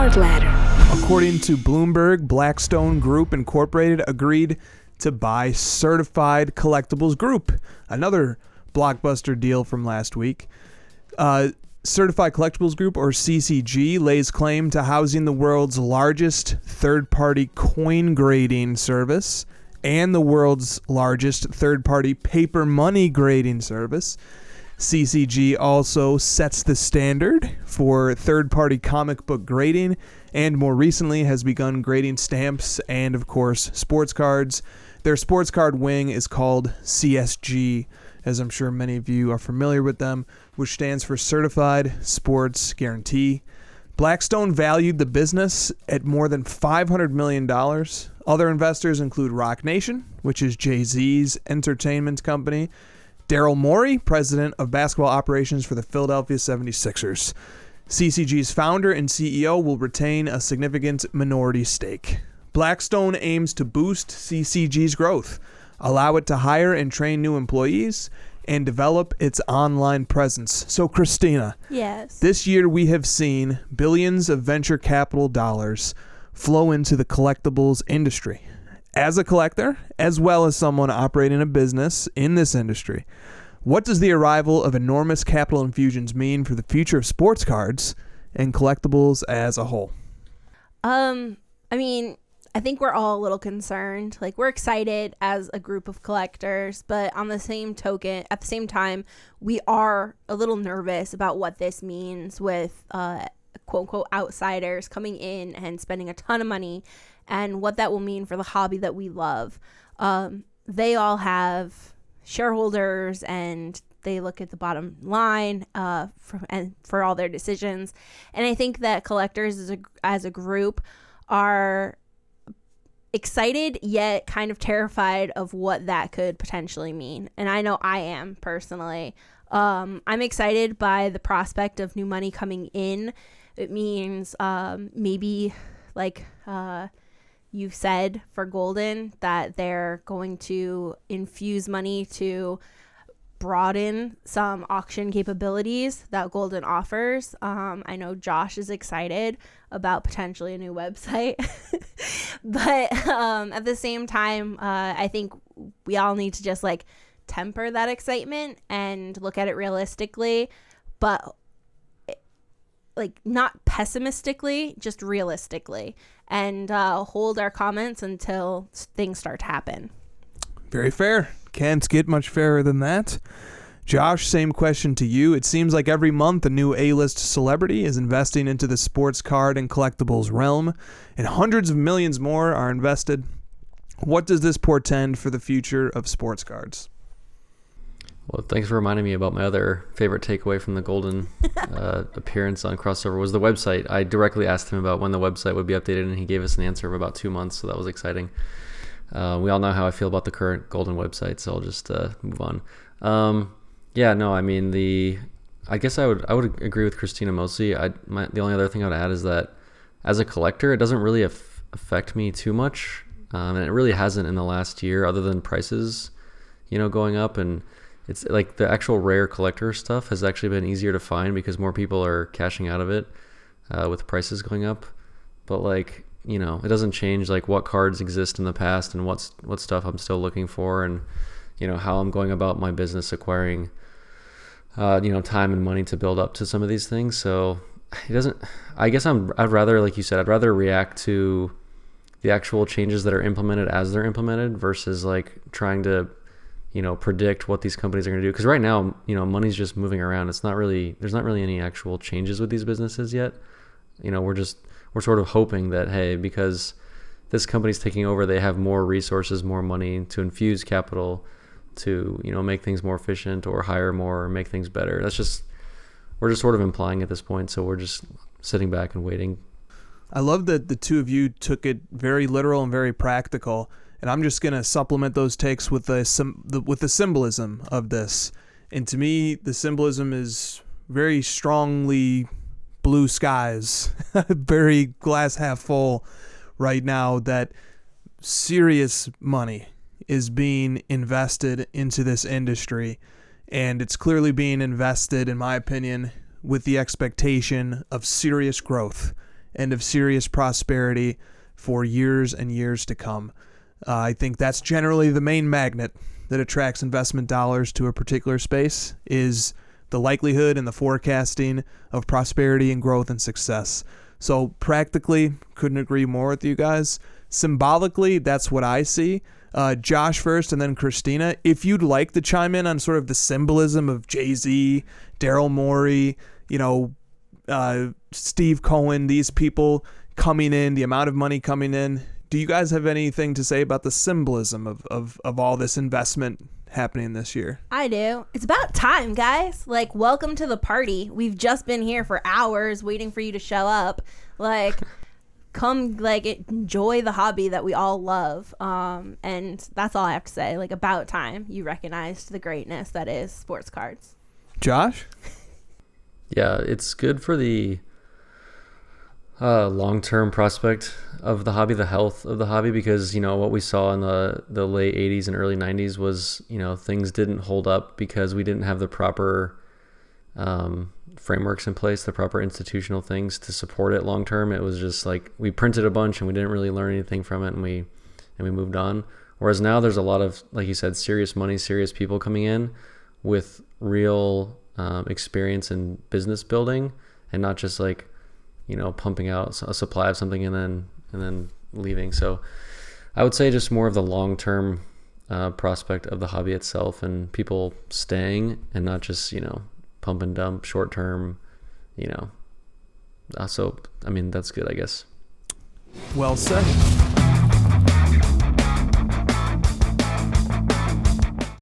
card ladder. According to Bloomberg, Blackstone Group Incorporated agreed to buy Certified Collectibles Group, another blockbuster deal from last week. Certified Collectibles Group, or CCG, lays claim to housing the world's largest third-party coin grading service and the world's largest third-party paper money grading service. CCG also sets the standard for third-party comic book grading and more recently has begun grading stamps and, of course, sports cards. Their sports card wing is called CSG, as I'm sure many of you are familiar with them, which stands for Certified Sports Guarantee. Blackstone valued the business at more than $500 million. Other investors include Roc Nation, which is Jay-Z's entertainment company, Daryl Morey, president of basketball operations for the Philadelphia 76ers. CCG's founder and CEO will retain a significant minority stake. Blackstone aims to boost CCG's growth, allow it to hire and train new employees, and develop its online presence. So, Kristina, yes, this year we have seen billions of venture capital dollars flow into the collectibles industry. As a collector, as well as someone operating a business in this industry, what does the arrival of enormous capital infusions mean for the future of sports cards and collectibles as a whole? I think we're all a little concerned. Like, we're excited as a group of collectors, but at the same time, we are a little nervous about what this means with quote unquote outsiders coming in and spending a ton of money and what that will mean for the hobby that we love. They all have shareholders and they look at the bottom line for all their decisions. And I think that collectors as a group are excited yet kind of terrified of what that could potentially mean. And I know I am personally. I'm excited by the prospect of new money coming in. It means maybe like you've said for Golden that they're going to infuse money to broaden some auction capabilities that Golden offers. I know Josh is excited about potentially a new website, but at the same time, I think we all need to just like temper that excitement and look at it realistically, but like not pessimistically, just realistically, and hold our comments until things start to happen. Very fair. Can't get much fairer than that. Josh, same question to you. It seems like every month a new A-list celebrity is investing into the sports card and collectibles realm, and hundreds of millions more are invested. What does this portend for the future of sports cards? Well, thanks for reminding me about my other favorite takeaway from the Golden appearance on Crossover was the website. I directly asked him about when the website would be updated, and he gave us an answer of about 2 months, so that was exciting. We all know how I feel about the current Golden website, so I'll just move on. I guess I would agree with Kristina mostly. The only other thing I would add is that as a collector, it doesn't really affect me too much, and it really hasn't in the last year, other than prices, going up. And it's like the actual rare collector stuff has actually been easier to find because more people are cashing out of it with prices going up. But it doesn't change like what cards exist in the past and what stuff I'm still looking for, and how I'm going about my business acquiring time and money to build up to some of these things. So it doesn't. I guess I'd rather, like you said, I'd rather react to the actual changes that are implemented as they're implemented versus like trying to predict what these companies are going to do. Because right now, money's just moving around. There's not really any actual changes with these businesses yet. We're sort of hoping that, hey, because this company's taking over, they have more resources, more money to infuse capital to, make things more efficient or hire more or make things better. We're just sort of implying at this point. So we're just sitting back and waiting. I love that the two of you took it very literal and very practical. And I'm just going to supplement those takes with the symbolism of this. And to me, the symbolism is very strongly blue skies, very glass half full right now, that serious money is being invested into this industry. And it's clearly being invested, in my opinion, with the expectation of serious growth and of serious prosperity for years and years to come. I think that's generally the main magnet that attracts investment dollars to a particular space, is the likelihood and the forecasting of prosperity and growth and success. So practically, couldn't agree more with you guys. Symbolically, that's what I see. Josh first and then Kristina. If you'd like to chime in on sort of the symbolism of Jay-Z, Daryl Morey, Steve Cohen, these people coming in, the amount of money coming in. Do you guys have anything to say about the symbolism of all this investment happening this year? I do. It's about time, guys. Like, welcome to the party. We've just been here for hours waiting for you to show up. Like, come, like, enjoy the hobby that we all love. And that's all I have to say. Like, about time you recognized the greatness that is sports cards. Josh? Yeah, it's good for the long-term prospect of the hobby, the health of the hobby, because what we saw in the late 80s and early 90s was things didn't hold up because we didn't have the proper frameworks in place, the proper institutional things to support it long term. It was just like we printed a bunch and we didn't really learn anything from it, and we moved on. Whereas now there's a lot of, like you said, serious money, serious people coming in with real experience in business building, and not just like pumping out a supply of something and then leaving. So I would say just more of the long-term prospect of the hobby itself, and people staying, and not just pump and dump short-term. So I mean, that's good, I guess. Well said.